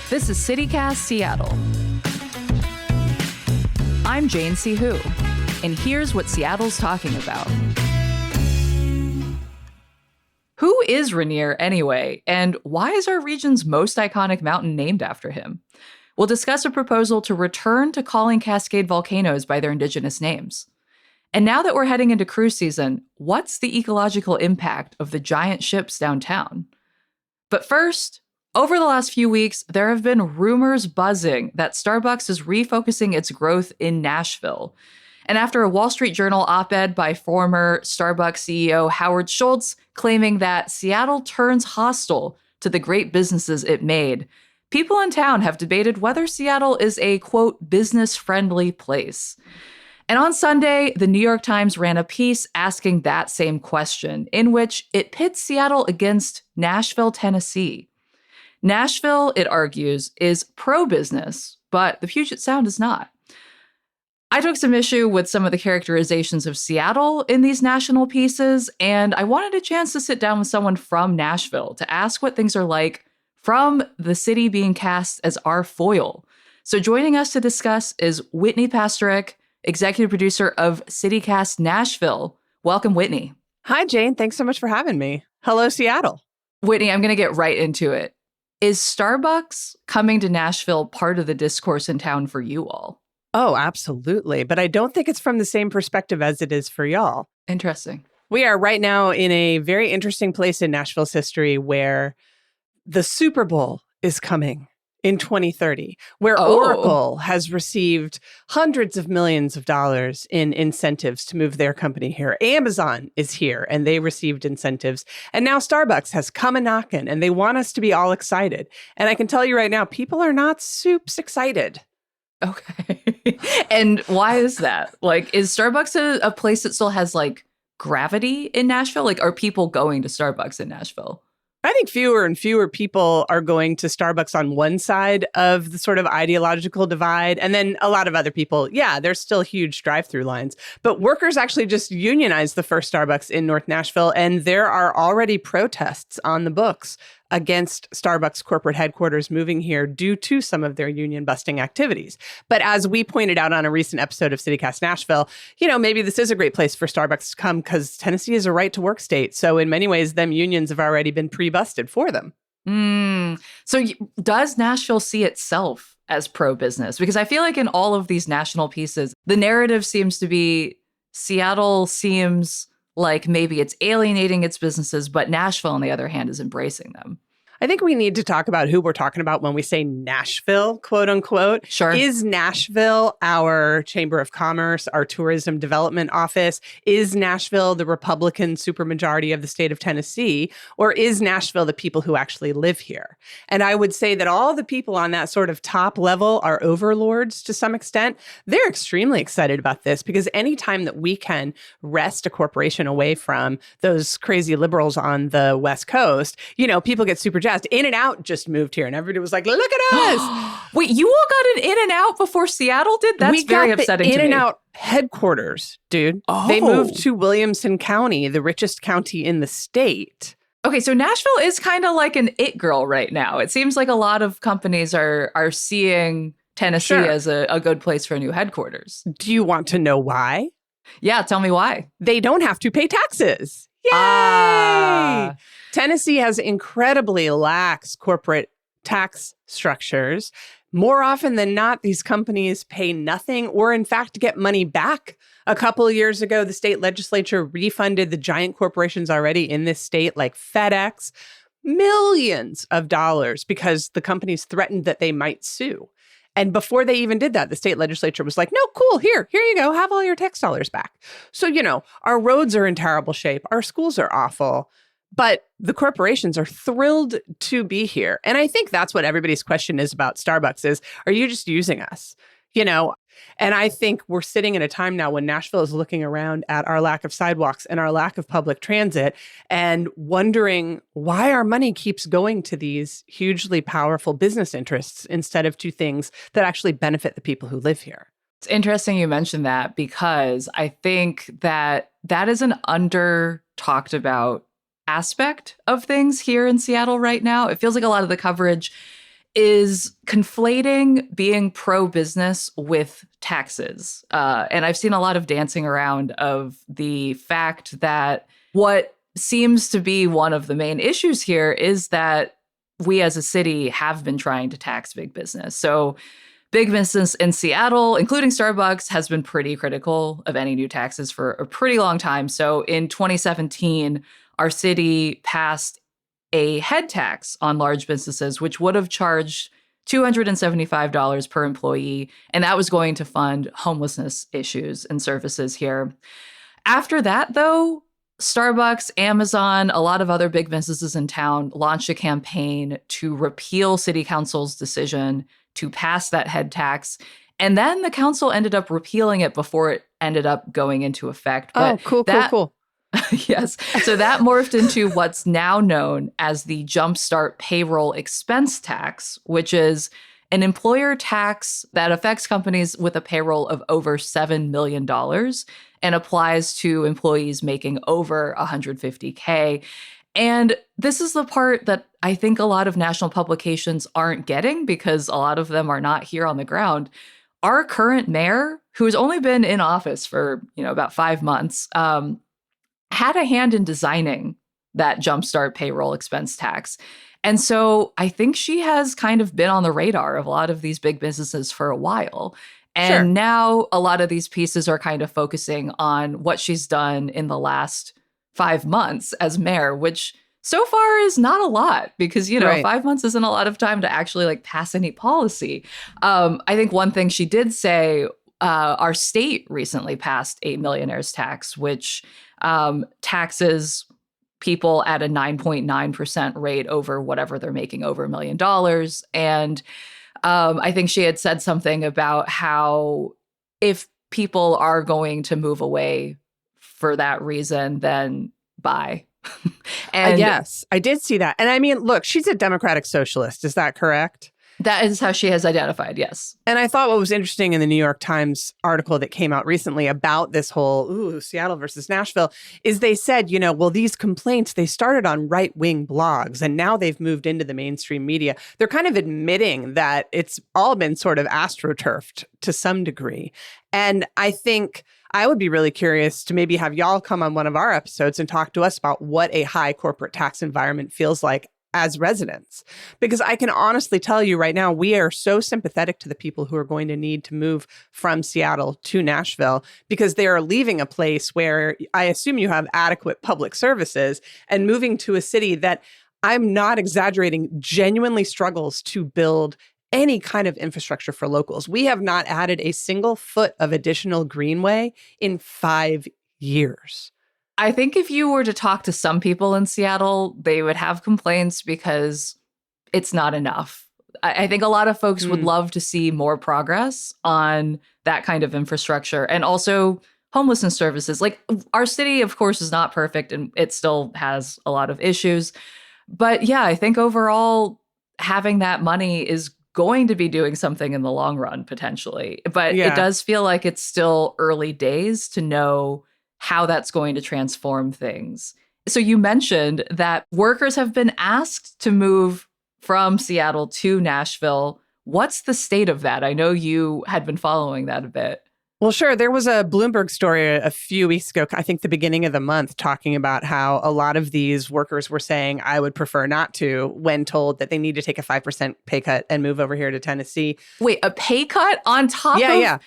This is CityCast Seattle. I'm Jane C. Hu, and here's what Seattle's talking about. Who is Rainier anyway, and why is our region's most iconic mountain named after him? We'll discuss a proposal to return to calling Cascade volcanoes by their Indigenous names. And now that we're heading into cruise season, what's the ecological impact of the giant ships downtown? But first, over the last few weeks, there have been rumors buzzing that Starbucks is refocusing its growth in Nashville. And after a Wall Street Journal op-ed by former Starbucks CEO Howard Schultz claiming that Seattle turns hostile to the great businesses it made, people in town have debated whether Seattle is a, quote, business-friendly place. And on Sunday, the New York Times ran a piece asking that same question, in which it pits Seattle against Nashville, Tennessee. Nashville, it argues, is pro-business, but the Puget Sound is not. I took some issue with some of the characterizations of Seattle in these national pieces, and I wanted a chance to sit down with someone from Nashville to ask what things are like from the city being cast as our foil. So joining us to discuss is Whitney Pastorek, executive producer of Cast Nashville. Welcome, Whitney. Hi, Jane. Thanks so much for having me. Hello, Seattle. Whitney, I'm going to get right into it. Is Starbucks coming to Nashville part of the discourse in town for you all? Oh, absolutely. But I don't think it's from the same perspective as it is for y'all. Interesting. We are right now in a very interesting place in Nashville's history where the Super Bowl is coming in 2030, where Oracle has received hundreds of millions of dollars in incentives to move their company here. Amazon is here and they received incentives. And now Starbucks has come a-knockin' and they want us to be all excited. And I can tell you right now, people are not soups excited. Okay. And why is that? Like, is Starbucks a place that still has like gravity in Nashville? Like, are people going to Starbucks in Nashville? I think fewer and fewer people are going to Starbucks on one side of the sort of ideological divide. And then a lot of other people, yeah, there's still huge drive-through lines. But workers actually just unionized the first Starbucks in North Nashville. And there are already protests on the books against Starbucks corporate headquarters moving here due to some of their union busting activities. But as we pointed out on a recent episode of Cast Nashville, you know, maybe this is a great place for Starbucks to come because Tennessee is a right to work state. So in many ways, them unions have already been pre-busted for them. So does Nashville see itself as pro-business? Because I feel like in all of these national pieces, the narrative seems to be Seattle seems like maybe it's alienating its businesses, but Nashville, on the other hand, is embracing them. I think we need to talk about who we're talking about when we say Nashville, quote unquote. Sure. Is Nashville our Chamber of Commerce, our tourism development office? Is Nashville the Republican supermajority of the state of Tennessee? Or is Nashville the people who actually live here? And I would say that all the people on that sort of top level are overlords to some extent. They're extremely excited about this because anytime that we can wrest a corporation away from those crazy liberals on the West Coast, you know, people get super jazzed. In-N-Out just moved here and everybody was like, look at us. Wait, you all got an In-N-Out before Seattle did? That's very upsetting to me. In-N-Out headquarters, dude. Oh. They moved to Williamson County, the richest county in the state. Okay, so Nashville is kind of like an it girl right now. It seems like a lot of companies are seeing Tennessee as a good place for new headquarters. Do you want to know why? Yeah, tell me why. They don't have to pay taxes. Yay! Tennessee has incredibly lax corporate tax structures. More often than not, these companies pay nothing or, in fact, get money back. A couple of years ago, the state legislature refunded the giant corporations already in this state, like FedEx, millions of dollars because the companies threatened that they might sue. And before they even did that, the state legislature was like, no, cool, here you go, have all your tax dollars back. So, you know, our roads are in terrible shape. Our schools are awful. But the corporations are thrilled to be here. And I think that's what everybody's question is about Starbucks is, are you just using us? You know, and I think we're sitting in a time now when Nashville is looking around at our lack of sidewalks and our lack of public transit and wondering why our money keeps going to these hugely powerful business interests instead of to things that actually benefit the people who live here. It's interesting you mentioned that because I think that is an under talked about aspect of things here in Seattle right now. It feels like a lot of the coverage is conflating being pro-business with taxes. And I've seen a lot of dancing around of the fact that what seems to be one of the main issues here is that we as a city have been trying to tax big business. So big business in Seattle, including Starbucks, has been pretty critical of any new taxes for a pretty long time. So in 2017, our city passed a head tax on large businesses, which would have charged $275 per employee. And that was going to fund homelessness issues and services here. After that, though, Starbucks, Amazon, a lot of other big businesses in town launched a campaign to repeal city council's decision to pass that head tax. And then the council ended up repealing it before it ended up going into effect. But cool. Yes. So that morphed into what's now known as the Jumpstart Payroll Expense Tax, which is an employer tax that affects companies with a payroll of over $7 million and applies to employees making over $150K. And this is the part that I think a lot of national publications aren't getting because a lot of them are not here on the ground. Our current mayor, who has only been in office for, about 5 months, had a hand in designing that Jumpstart payroll expense tax. And so I think she has kind of been on the radar of a lot of these big businesses for a while. And now a lot of these pieces are kind of focusing on what she's done in the last 5 months as mayor, which so far is not a lot because, 5 months isn't a lot of time to actually pass any policy. I think one thing she did say, our state recently passed a millionaire's tax, which taxes people at a 9.9% rate over whatever they're making over $1 million. And I think she had said something about how if people are going to move away for that reason, then bye. And yes, I did see that. And I mean, look, she's a democratic socialist. Is that correct? That is how she has identified, yes. And I thought what was interesting in the New York Times article that came out recently about this whole, Seattle versus Nashville, is they said, well, these complaints, they started on right-wing blogs and now they've moved into the mainstream media. They're kind of admitting that it's all been sort of astroturfed to some degree. And I think I would be really curious to maybe have y'all come on one of our episodes and talk to us about what a high corporate tax environment feels like as residents. Because I can honestly tell you right now, we are so sympathetic to the people who are going to need to move from Seattle to Nashville because they are leaving a place where I assume you have adequate public services and moving to a city that, I'm not exaggerating, genuinely struggles to build any kind of infrastructure for locals. We have not added a single foot of additional greenway in 5 years. I think if you were to talk to some people in Seattle, they would have complaints because it's not enough. I think a lot of folks would love to see more progress on that kind of infrastructure and also homelessness services. Our city, of course, is not perfect and it still has a lot of issues. But yeah, I think overall having that money is going to be doing something in the long run, potentially. But it does feel like it's still early days to know how that's going to transform things. So you mentioned that workers have been asked to move from Seattle to Nashville. What's the state of that? I know you had been following that a bit. Well, sure. There was a Bloomberg story a few weeks ago, I think the beginning of the month, talking about how a lot of these workers were saying, I would prefer not to, when told that they need to take a 5% pay cut and move over here to Tennessee. Wait, a pay cut on top of? Yeah.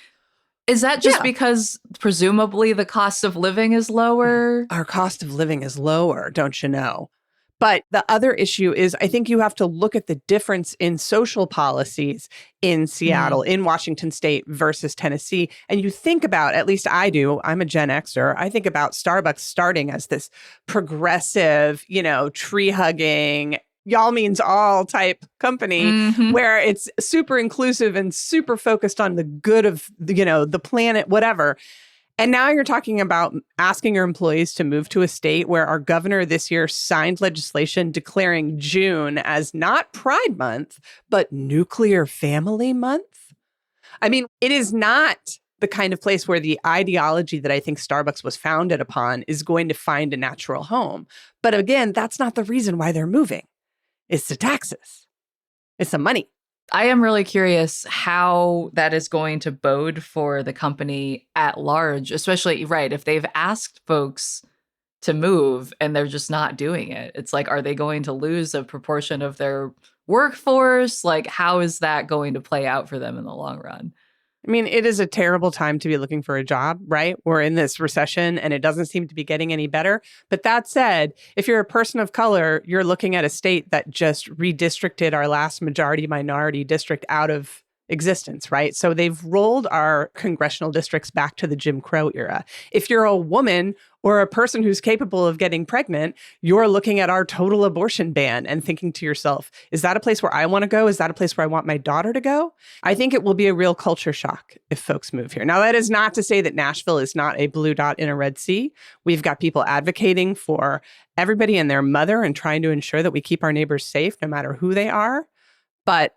Is that just because presumably the cost of living is lower? Our cost of living is lower, don't you know? But the other issue is I think you have to look at the difference in social policies in Seattle, in Washington State versus Tennessee. And you think about, at least I do, I'm a Gen Xer, I think about Starbucks starting as this progressive, tree hugging, y'all means all type company where it's super inclusive and super focused on the good of, the planet, whatever. And now you're talking about asking your employees to move to a state where our governor this year signed legislation declaring June as not Pride Month, but Nuclear Family Month. I mean, it is not the kind of place where the ideology that I think Starbucks was founded upon is going to find a natural home. But again, that's not the reason why they're moving. It's the taxes. It's the money. I am really curious how that is going to bode for the company at large, especially, right, if they've asked folks to move and they're just not doing it. It's like, are they going to lose a proportion of their workforce? Like, how is that going to play out for them in the long run? I mean, it is a terrible time to be looking for a job, right? We're in this recession and it doesn't seem to be getting any better. But that said, if you're a person of color, you're looking at a state that just redistricted our last majority minority district out of existence, right? So they've rolled our congressional districts back to the Jim Crow era. If you're a woman or a person who's capable of getting pregnant, you're looking at our total abortion ban and thinking to yourself, is that a place where I want to go? Is that a place where I want my daughter to go? I think it will be a real culture shock if folks move here. Now, that is not to say that Nashville is not a blue dot in a red sea. We've got people advocating for everybody and their mother and trying to ensure that we keep our neighbors safe no matter who they are. But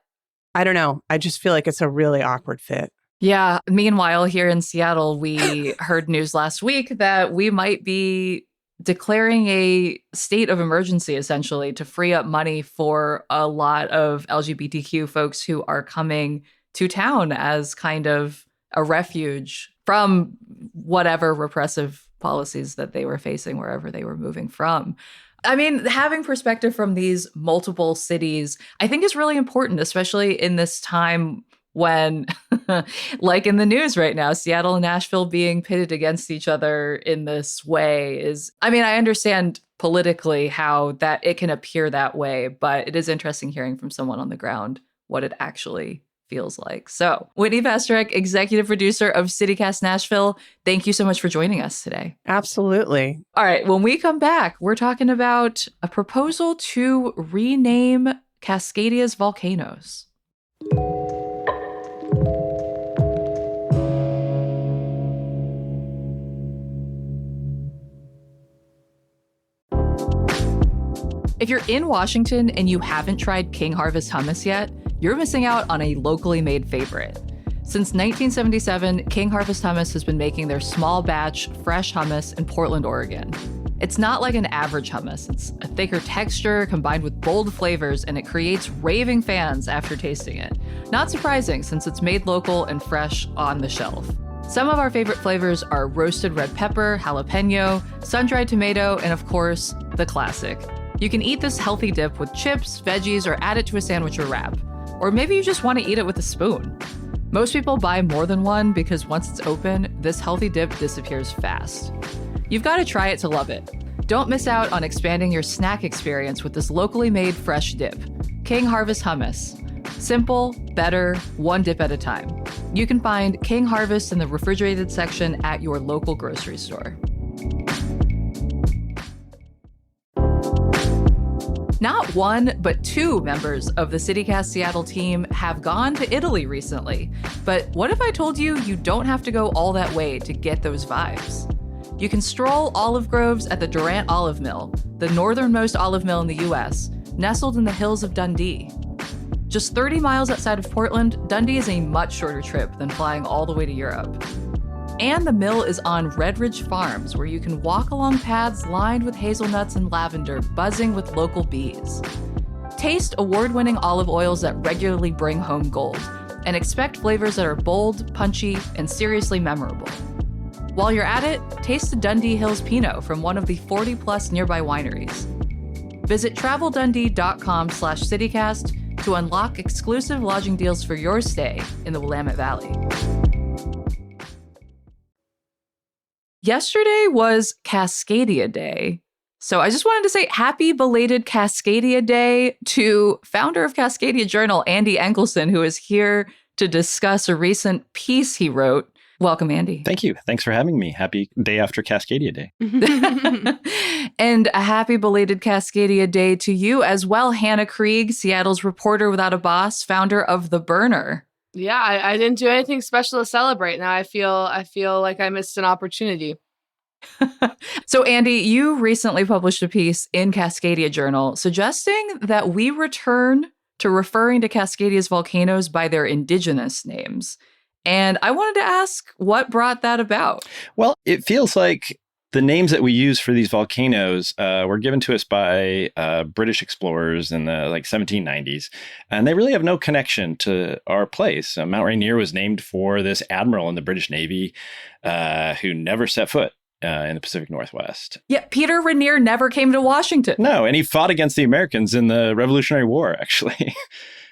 I don't know. I just feel like it's a really awkward fit. Yeah. Meanwhile, here in Seattle, we heard news last week that we might be declaring a state of emergency, essentially, to free up money for a lot of LGBTQ folks who are coming to town as kind of a refuge from whatever repressive policies that they were facing wherever they were moving from. I mean, having perspective from these multiple cities, I think is really important, especially in this time when, like in the news right now, Seattle and Nashville being pitted against each other in this way is, I mean, I understand politically how that it can appear that way, but it is interesting hearing from someone on the ground what it actually feels like. So, Whitney Pastorek, executive producer of Cast Nashville, thank you so much for joining us today. Absolutely. All right, when we come back, we're talking about a proposal to rename Cascadia's volcanoes. If you're in Washington and you haven't tried King Harvest hummus yet, you're missing out on a locally made favorite. Since 1977, King Harvest Hummus has been making their small batch, fresh hummus in Portland, Oregon. It's not like an average hummus. It's a thicker texture combined with bold flavors, and it creates raving fans after tasting it. Not surprising, since it's made local and fresh on the shelf. Some of our favorite flavors are roasted red pepper, jalapeno, sun-dried tomato, and of course, the classic. You can eat this healthy dip with chips, veggies, or add it to a sandwich or wrap. Or maybe you just want to eat it with a spoon. Most people buy more than one because once it's open, this healthy dip disappears fast. You've got to try it to love it. Don't miss out on expanding your snack experience with this locally made fresh dip. King Harvest Hummus. Simple, better, one dip at a time. You can find King Harvest in the refrigerated section at your local grocery store. Not one, but two members of the CityCast Seattle team have gone to Italy recently. But what if I told you you don't have to go all that way to get those vibes? You can stroll olive groves at the Durant Olive Mill, the northernmost olive mill in the US, nestled in the hills of Dundee. Just 30 miles outside of Portland, Dundee is a much shorter trip than flying all the way to Europe. And the mill is on Red Ridge Farms, where you can walk along paths lined with hazelnuts and lavender, buzzing with local bees. Taste award-winning olive oils that regularly bring home gold, and expect flavors that are bold, punchy, and seriously memorable. While you're at it, taste the Dundee Hills Pinot from one of the 40-plus nearby wineries. Visit traveldundee.com/citycast to unlock exclusive lodging deals for your stay in the Willamette Valley. Yesterday was Cascadia Day. So I just wanted to say happy belated Cascadia Day to founder of Cascadia Journal, Andy Engelson, who is here to discuss a recent piece he wrote. Welcome, Andy. Thank you. Thanks for having me. Happy day after Cascadia Day. And a happy belated Cascadia Day to you as well, Hannah Krieg, Seattle's reporter without a boss, founder of The Burner. Yeah, I didn't do anything special to celebrate. Now I feel like I missed an opportunity. So, Andy, you recently published a piece in Cascadia Journal suggesting that we return to referring to Cascadia's volcanoes by their indigenous names. And I wanted to ask what brought that about. Well, it feels like the names that we use for these volcanoes were given to us by British explorers in the 1790s, and they really have no connection to our place. Mount Rainier was named for this admiral in the British Navy who never set foot in the Pacific Northwest. Yeah, Peter Rainier never came to Washington. No, and he fought against the Americans in the Revolutionary War, actually.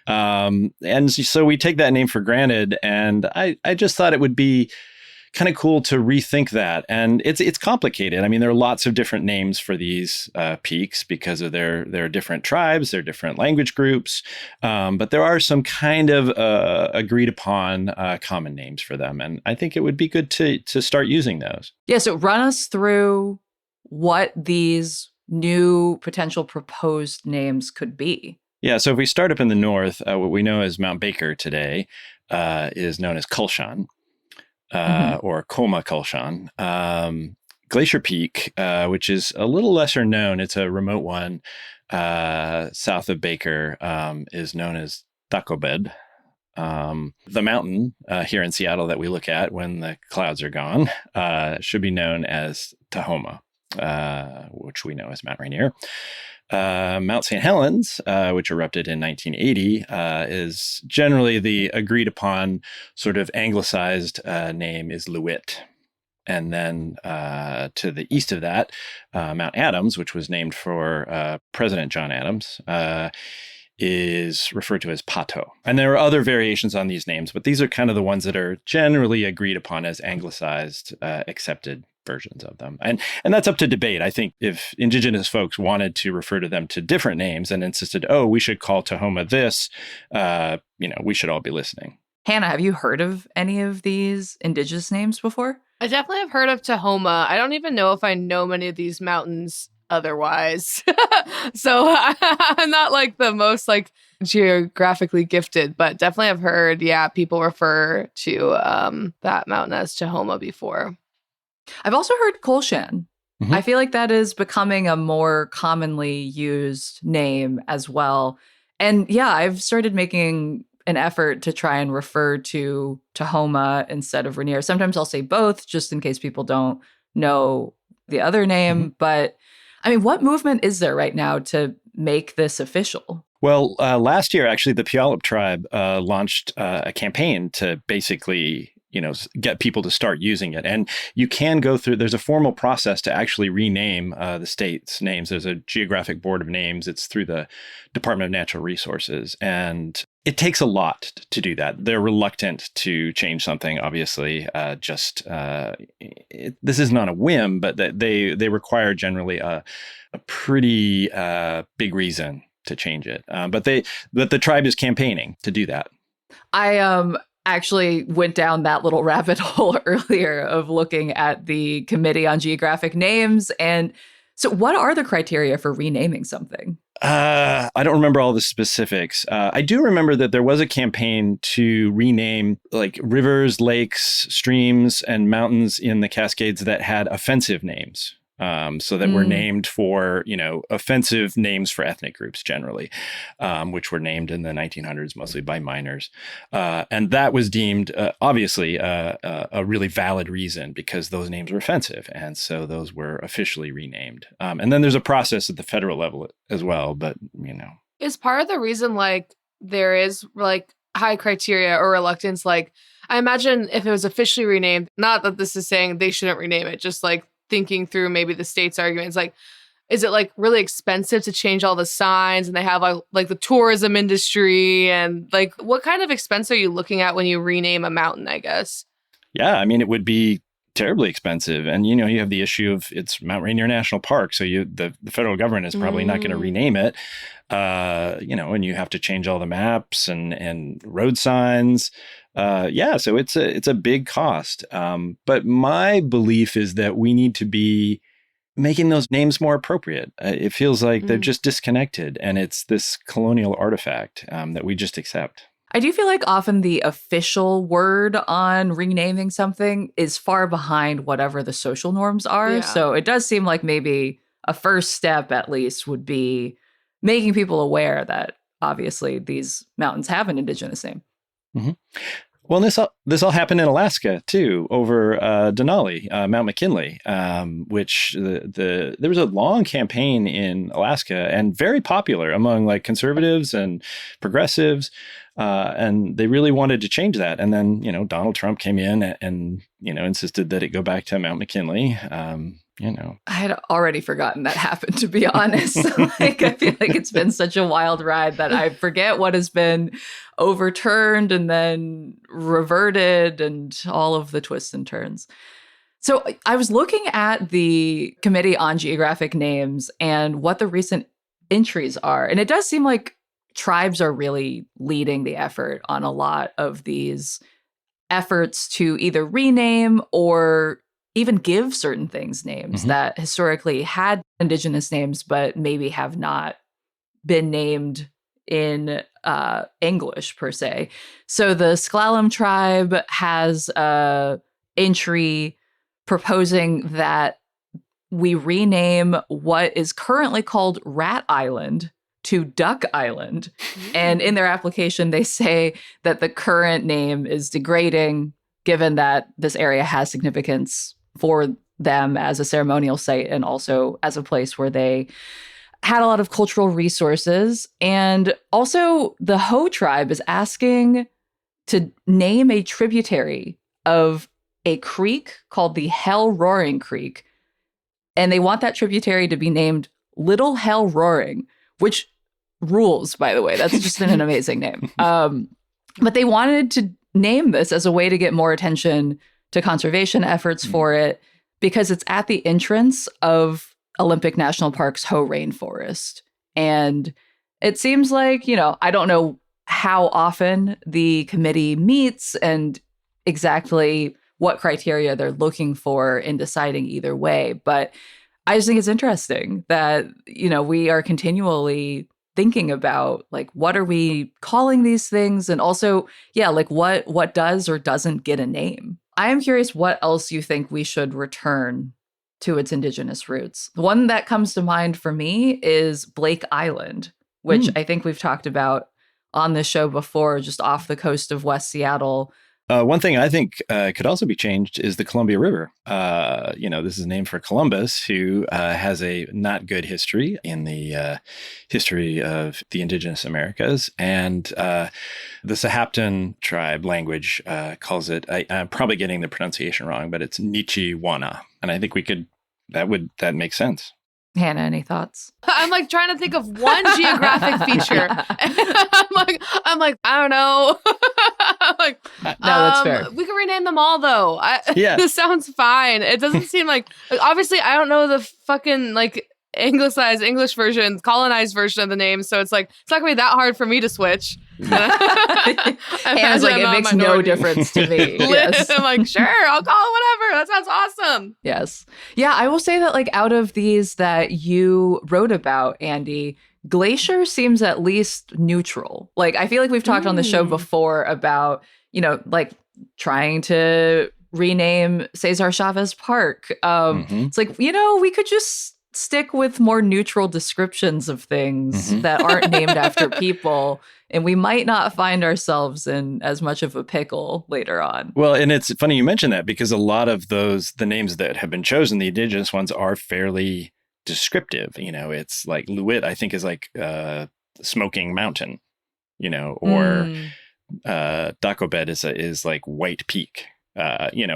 And so we take that name for granted, and I just thought it would be kind of cool to rethink that. And it's complicated. I mean, there are lots of different names for these peaks because of their different tribes, their different language groups. But there are some kind of agreed upon common names for them. And I think it would be good to start using those. Yeah, so run us through what these new potential proposed names could be. Yeah, so if we start up in the north, what we know as Mount Baker today is known as Kulshan. Or Koma Kulshan. Glacier Peak, which is a little lesser known, it's a remote one south of Baker, is known as Takobed. The mountain here in Seattle that we look at when the clouds are gone should be known as Tahoma, which we know as Mount Rainier. Mount St. Helens, which erupted in 1980, is generally the agreed upon sort of anglicized name is Lewitt. And then to the east of that, Mount Adams, which was named for President John Adams, is referred to as Pato. And there are other variations on these names, but these are kind of the ones that are generally agreed upon as anglicized, accepted versions of them. And that's up to debate. I think if Indigenous folks wanted to refer to them to different names and insisted, we should call Tahoma this, we should all be listening. Hannah, have you heard of any of these Indigenous names before? I definitely have heard of Tahoma. I don't even know if I know many of these mountains otherwise. So I'm not the most geographically gifted, but definitely I've heard, people refer to that mountain as Tahoma before. I've also heard Kulshan. Mm-hmm. I feel like that is becoming a more commonly used name as well. And I've started making an effort to try and refer to Tahoma instead of Rainier. Sometimes I'll say both just in case people don't know the other name. Mm-hmm. But I mean, what movement is there right now to make this official? Well, last year, actually, the Puyallup tribe launched a campaign to basically get people to start using it. And you can go through, there's a formal process to actually rename the state's names. There's a geographic board of names. It's through the Department of Natural Resources. And it takes a lot to do that. They're reluctant to change something, obviously. This is not a whim, but that they require generally a pretty big reason to change it. But the tribe is campaigning to do that. I actually went down that little rabbit hole earlier of looking at the Committee on Geographic Names. And so what are the criteria for renaming something? I don't remember all the specifics. I do remember that there was a campaign to rename rivers, lakes, streams, and mountains in the Cascades that had offensive names. So that were named for, offensive names for ethnic groups generally, which were named in the 1900s mostly by miners. And that was deemed, obviously, a really valid reason because those names were offensive. And so those were officially renamed. And then there's a process at the federal level as well. But, Is part of the reason there is high criteria or reluctance? I imagine if it was officially renamed, not that this is saying they shouldn't rename it, just thinking through maybe the state's arguments, is it really expensive to change all the signs, and they have the tourism industry, and what kind of expense are you looking at when you rename a mountain, I guess? Yeah, I mean, it would be terribly expensive. And, you have the issue of it's Mount Rainier National Park. So the federal government is probably not going to rename it, and you have to change all the maps and road signs. So it's a big cost. But my belief is that we need to be making those names more appropriate. It feels like they're just disconnected, and it's this colonial artifact that we just accept. I do feel like often the official word on renaming something is far behind whatever the social norms are. Yeah. So it does seem like maybe a first step, at least, would be making people aware that obviously these mountains have an Indigenous name. Mm-hmm. Well, this all happened in Alaska too, over Denali, Mount McKinley, which there was a long campaign in Alaska and very popular among like conservatives and progressives, and they really wanted to change that. And then Donald Trump came in and insisted that it go back to Mount McKinley. I had already forgotten that happened, to be honest. Like, I feel like it's been such a wild ride that I forget what has been overturned and then reverted and all of the twists and turns. So I was looking at the Committee on Geographic Names and what the recent entries are. And it does seem like tribes are really leading the effort on a lot of these efforts to either rename or even give certain things names that historically had Indigenous names, but maybe have not been named in English per se. So the Sklallam tribe has a entry proposing that we rename what is currently called Rat Island to Duck Island. And in their application, they say that the current name is degrading, given that this area has significance for them as a ceremonial site and also as a place where they had a lot of cultural resources. And also the Ho tribe is asking to name a tributary of a creek called the Hell Roaring Creek. And they want that tributary to be named Little Hell Roaring, which rules, by the way. That's just an amazing name. But they wanted to name this as a way to get more attention to conservation efforts for it, because it's at the entrance of Olympic National Park's Ho Rainforest. And it seems like, I don't know how often the committee meets and exactly what criteria they're looking for in deciding either way. But I just think it's interesting that, we are continually thinking about, like, what are we calling these things? And also, like what does or doesn't get a name? I am curious what else you think we should return to its Indigenous roots. The one that comes to mind for me is Blake Island, which I think we've talked about on this show before, just off the coast of West Seattle. One thing I think could also be changed is the Columbia River. This is named for Columbus, who has a not good history in the history of the Indigenous Americas. And the Sahaptin tribe language calls it, I'm probably getting the pronunciation wrong, but it's Nichiwana. And I think that makes sense. Hannah, any thoughts? I'm like trying to think of one geographic feature. I'm like, I don't know. No, that's fair. We can rename them all though. This sounds fine. It doesn't seem like obviously I don't know the fucking like anglicized English version, colonized version of the name. So it's like, it's not gonna be that hard for me to switch. Hannah's like, it makes no difference to me. Yes. I'm like, sure, I'll call it whatever. That sounds awesome. Yes. Yeah, I will say that, like, out of these that you wrote about, Andy, Glacier seems at least neutral. Like, I feel like we've talked on the show before about, like trying to rename Cesar Chavez Park. It's like, we could just stick with more neutral descriptions of things that aren't named after people, and we might not find ourselves in as much of a pickle later on. Well, and it's funny you mention that, because a lot of the names that have been chosen, the Indigenous ones, are fairly descriptive. It's like Lewitt, I think, is like smoking mountain, or Dagobed is like White Peak.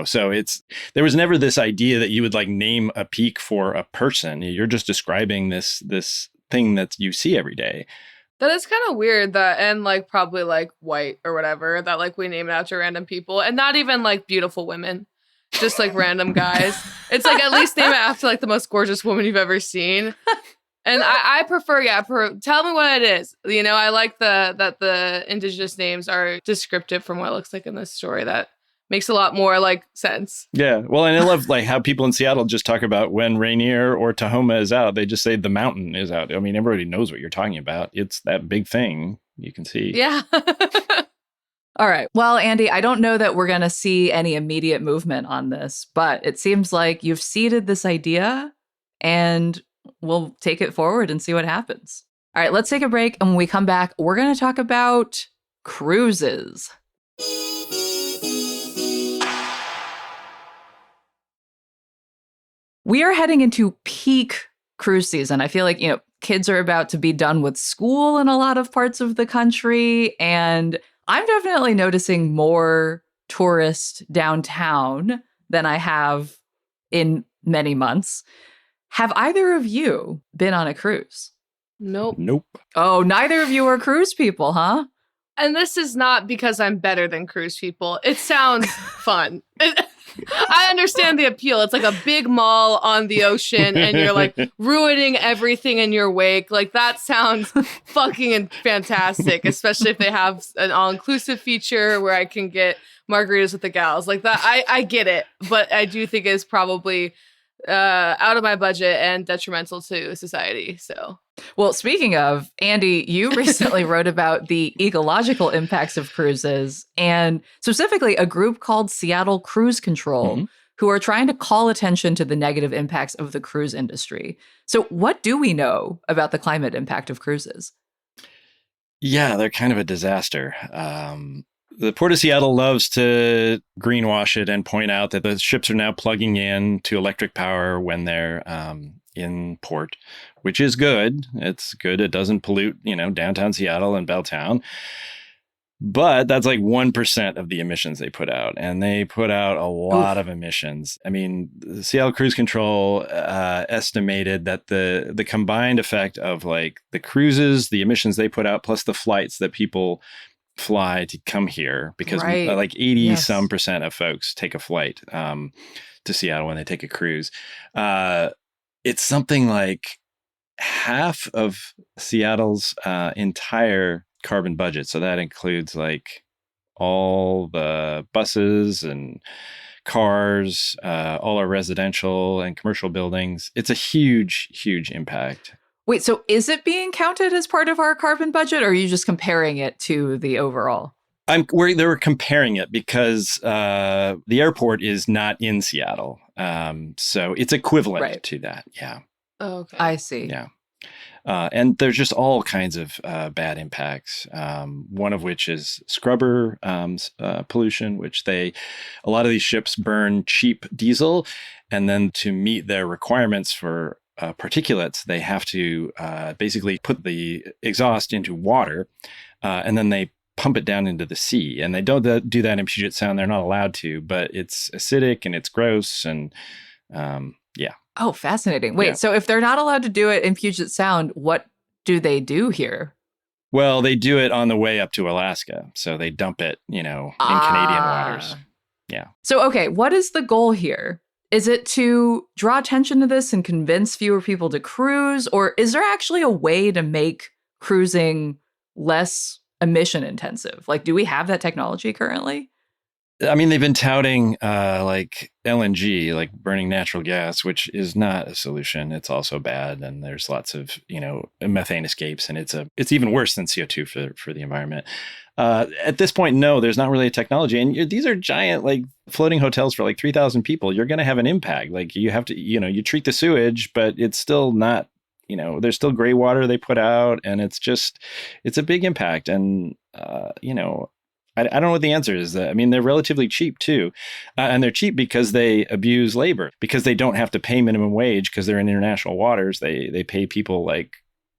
So there was never this idea that you would like name a peak for a person. You're just describing this thing that you see every day. That is kind of weird that, and like probably like white or whatever, that like we name it after random people, and not even like beautiful women, just like random guys. It's like, at least name it after like the most gorgeous woman you've ever seen. And I prefer, tell me what it is. I like that the Indigenous names are descriptive from what it looks like in this story. That makes a lot more like sense. Yeah. Well, and I love like how people in Seattle just talk about when Rainier or Tahoma is out, they just say the mountain is out. I mean, everybody knows what you're talking about. It's that big thing you can see. Yeah. All right. Well, Andy, I don't know that we're going to see any immediate movement on this, but it seems like you've seeded this idea and we'll take it forward and see what happens. All right, let's take a break. And when we come back, we're going to talk about cruises. We are heading into peak cruise season. I feel like, kids are about to be done with school in a lot of parts of the country. And I'm definitely noticing more tourists downtown than I have in many months. Have either of you been on a cruise? Nope. Nope. Oh, neither of you are cruise people, huh? And this is not because I'm better than cruise people. It sounds fun. I understand the appeal. It's like a big mall on the ocean and you're like ruining everything in your wake. Like that sounds fucking fantastic, especially if they have an all-inclusive feature where I can get margaritas with the gals. Like that, I get it. But I do think it's probably out of my budget and detrimental to society. So, well, speaking of, Andy, you recently wrote about the ecological impacts of cruises, and specifically a group called Seattle Cruise Control, who are trying to call attention to the negative impacts of the cruise industry. So what do we know about the climate impact of cruises? Yeah, they're kind of a disaster. The Port of Seattle loves to greenwash it and point out that the ships are now plugging in to electric power when they're in port, which is good. It's good. It doesn't pollute, downtown Seattle and Belltown. But that's like 1% of the emissions they put out. And they put out a lot of emissions. I mean, the Seattle Cruise Control estimated that the combined effect of like the cruises, the emissions they put out, plus the flights that people fly to come here, because like 80 some percent of folks take a flight to Seattle when they take a cruise. It's something like half of Seattle's entire carbon budget. So that includes like all the buses and cars, all our residential and commercial buildings. It's a huge, huge impact. Wait, so is it being counted as part of our carbon budget, or are you just comparing it to the overall? They were comparing it because the airport is not in Seattle. So it's equivalent to that. Yeah. Oh, okay. I see. Yeah. And there's just all kinds of bad impacts. One of which is scrubber pollution, which a lot of these ships burn cheap diesel. And then to meet their requirements for particulates, they have to basically put the exhaust into water, and then they pump it down into the sea. And they don't do that in Puget Sound. They're not allowed to, but it's acidic and it's gross. And yeah. Oh, fascinating. Wait, so if they're not allowed to do it in Puget Sound, what do they do here? Well, they do it on the way up to Alaska. So they dump it, in Canadian waters. Yeah. So, okay, what is the goal here? Is it to draw attention to this and convince fewer people to cruise? Or is there actually a way to make cruising less emission intensive? Like, do we have that technology currently? I mean, they've been touting like LNG, like burning natural gas, which is not a solution. It's also bad. And there's lots of, methane escapes. And it's even worse than CO2 for the environment. At this point, no, there's not really a technology. And these are giant, like floating hotels for like 3,000 people. You're going to have an impact. Like you have to, you treat the sewage, but it's still not, there's still gray water they put out. And it's a big impact. And, I don't know what the answer is. I mean, they're relatively cheap too. And they're cheap because they abuse labor, because they don't have to pay minimum wage because they're in international waters. They pay people like,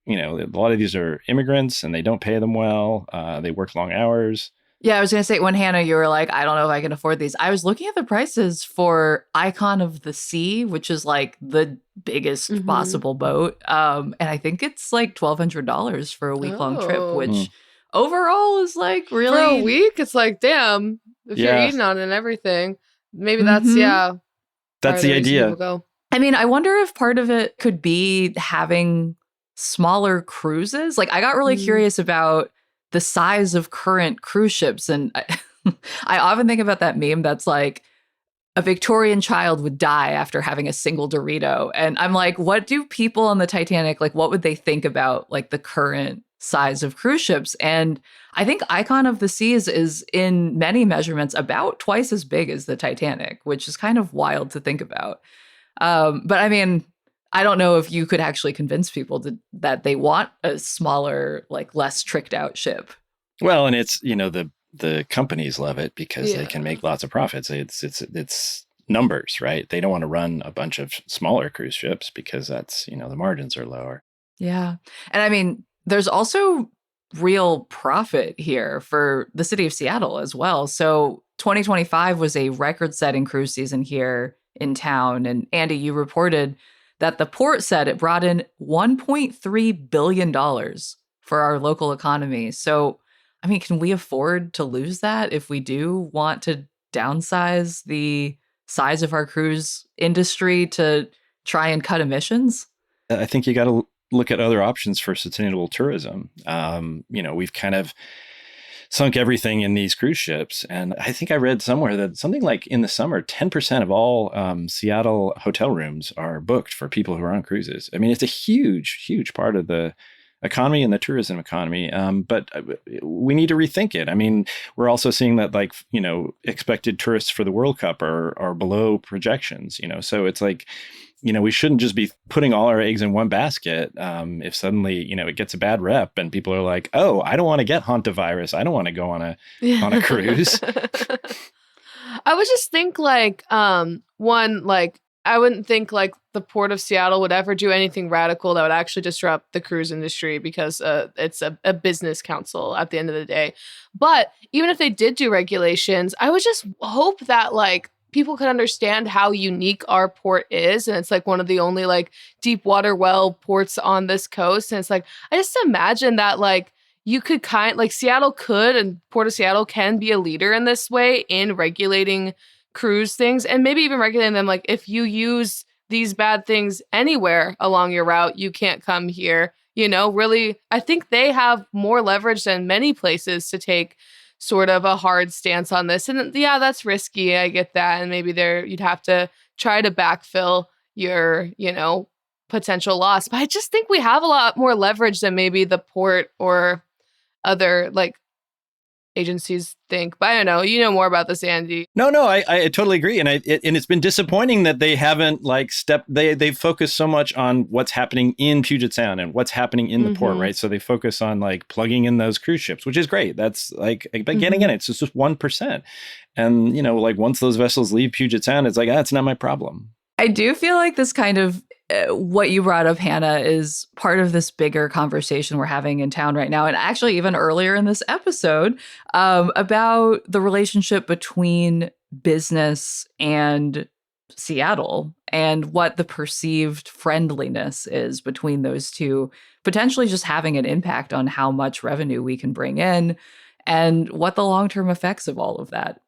a lot of these are immigrants and they don't pay them well. They work long hours. Yeah, I was going to say, when Hannah, you were like, I don't know if I can afford these. I was looking at the prices for Icon of the Sea, which is like the biggest possible boat. And I think it's like $1,200 for a week-long trip, which overall is like really... For a week? It's like, damn, if you're eating on it and everything, maybe that's the idea. I mean, I wonder if part of it could be having smaller cruises. Like, I got really curious about the size of current cruise ships. And I often think about that meme that's like, a Victorian child would die after having a single Dorito. And I'm like, what do people on the Titanic, like, what would they think about like the current size of cruise ships? And I think Icon of the Seas is in many measurements about twice as big as the Titanic, which is kind of wild to think about. But I mean, I don't know if you could actually convince people that they want a smaller, like less tricked out ship. Well, and it's, the companies love it because they can make lots of profits. It's numbers, right? They don't want to run a bunch of smaller cruise ships because that's, the margins are lower. Yeah. And I mean, there's also real profit here for the city of Seattle as well. So 2025 was a record-setting cruise season here in town. And Andy, you reported that the port said it brought in $1.3 billion for our local economy. So, I mean, can we afford to lose that if we do want to downsize the size of our cruise industry to try and cut emissions? I think you got to look at other options for sustainable tourism. We've kind of sunk everything in these cruise ships. And I think I read somewhere that something like in the summer, 10% of all Seattle hotel rooms are booked for people who are on cruises. I mean, it's a huge, huge part of the economy and the tourism economy. But we need to rethink it. I mean, we're also seeing that expected tourists for the World Cup are below projections, so it's like, we shouldn't just be putting all our eggs in one basket. If suddenly, it gets a bad rep and people are like, oh, I don't want to get hantavirus. I don't want to go on a cruise. I would just think I wouldn't think the Port of Seattle would ever do anything radical that would actually disrupt the cruise industry because it's a business council at the end of the day. But even if they did do regulations, I would just hope that people could understand how unique our port is. And it's one of the only deep water well ports on this coast. And it's I just imagine that you could Seattle could, and Port of Seattle can be a leader in this way in regulating cruise things, and maybe even regulating them. If you use these bad things anywhere along your route, you can't come here. Really, I think they have more leverage than many places to take sort of a hard stance on this. And yeah, that's risky. I get that. And maybe you'd have to try to backfill your, potential loss. But I just think we have a lot more leverage than maybe the port or other agencies think. But I don't know. You know more about this, Andy. No, I totally agree. And it's been disappointing that they haven't they've focused so much on what's happening in Puget Sound and what's happening in the port, right? So they focus on plugging in those cruise ships, which is great. That's but getting in it's just 1%. And, once those vessels leave Puget Sound, it's that's not my problem. I do feel like this kind of what you brought up, Hannah, is part of this bigger conversation we're having in town right now. And actually, even earlier in this episode, about the relationship between business and Seattle and what the perceived friendliness is between those two, potentially just having an impact on how much revenue we can bring in and what the long-term effects of all of that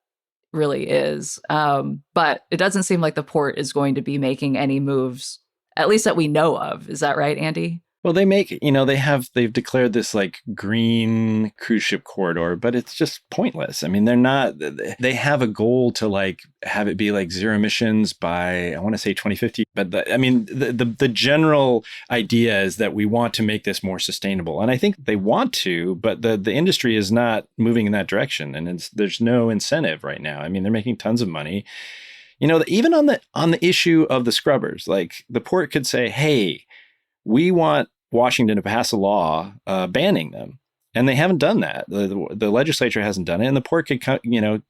really is. But it doesn't seem like the port is going to be making any moves, at least that we know of. Is that right, Andy? Well, they've declared this green cruise ship corridor, but it's just pointless. I mean, they have a goal to have it be zero emissions by, I want to say 2050. But the general idea is that we want to make this more sustainable. And I think they want to, but the industry is not moving in that direction. And there's no incentive right now. I mean, they're making tons of money. Even on the issue of the scrubbers, the port could say, hey, we want Washington to pass a law banning them. And they haven't done that. The legislature hasn't done it. And the port could,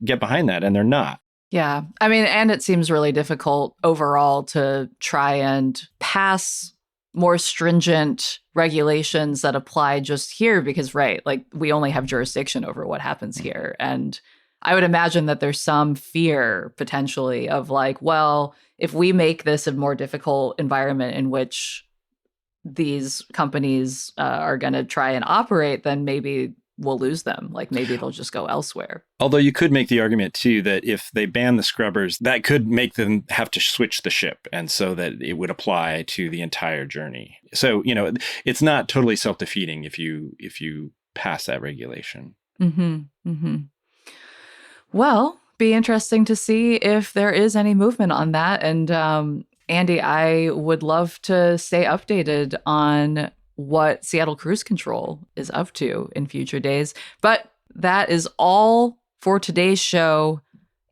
get behind that. And they're not. Yeah. I mean, and it seems really difficult overall to try and pass more stringent regulations that apply just here because, right, we only have jurisdiction over what happens here. And I would imagine that there's some fear potentially of well, if we make this a more difficult environment in which these companies are going to try and operate, then maybe we'll lose them. Maybe they'll just go elsewhere. Although you could make the argument, too, that if they ban the scrubbers, that could make them have to switch the ship. And so that it would apply to the entire journey. So, it's not totally self-defeating if you pass that regulation. Mm-hmm. Mm-hmm. Well, be interesting to see if there is any movement on that. And Andy, I would love to stay updated on what Seattle Cruise Control is up to in future days. But that is all for today's show.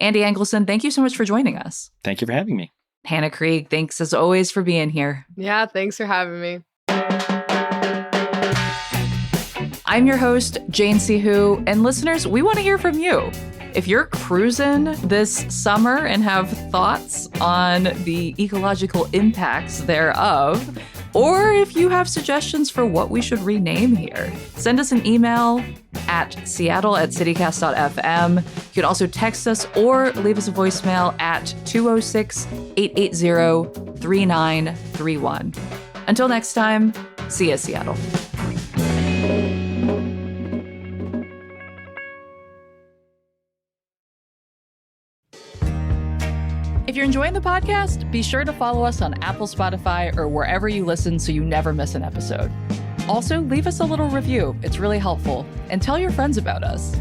Andy Engelson, thank you so much for joining us. Thank you for having me. Hannah Krieg, thanks as always for being here. Yeah, thanks for having me. I'm your host, Jane Sihu, and listeners, we want to hear from you. If you're cruising this summer and have thoughts on the ecological impacts thereof, or if you have suggestions for what we should rename here, send us an email at seattle@citycast.fm. You can also text us or leave us a voicemail at 206-880-3931. Until next time, see ya, Seattle. If you're enjoying the podcast, be sure to follow us on Apple, Spotify, or wherever you listen so you never miss an episode. Also, leave us a little review. It's really helpful. And tell your friends about us.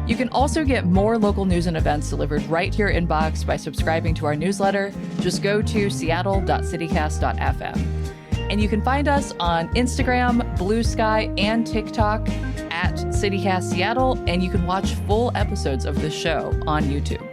You can also get more local news and events delivered right to your inbox by subscribing to our newsletter. Just go to seattle.citycast.fm. And you can find us on Instagram, Blue Sky, and TikTok at CityCast Seattle, and you can watch full episodes of this show on YouTube.